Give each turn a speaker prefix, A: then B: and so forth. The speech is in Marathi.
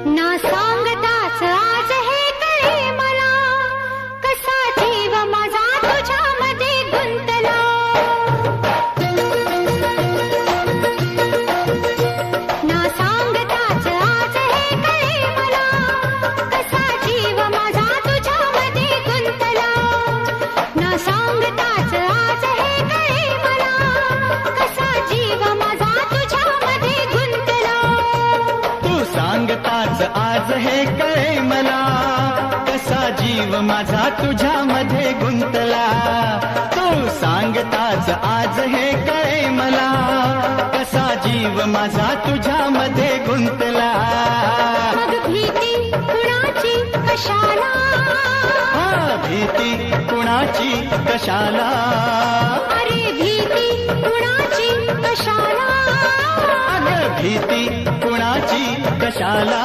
A: ना सांगताच आज हे कळे मला, कसा जीव माझा तुझ्यामध्ये गुंतला. ना सांगताच आज हे कळे मला, कसा जीव माझा तुझ्यामध्ये गुंतला. ना सांगताच आज हे कळे मला, कसा जीव माझा तुझ्यामध्ये गुंतला.
B: तू सांगताच आज हे कळे मला, कसा जीव माझा तुझ्यामध्ये गुंतला. तू सांगताच आज हे कळे मला, कसा जीव माझा तुझ्यामध्ये गुंतला.
A: मग भीती कुणाची कशाला,
B: भीती कुणाची कशाला,
A: अरे भीती कुणाची कशाला.
B: अगं भीती कुणाची कशाला.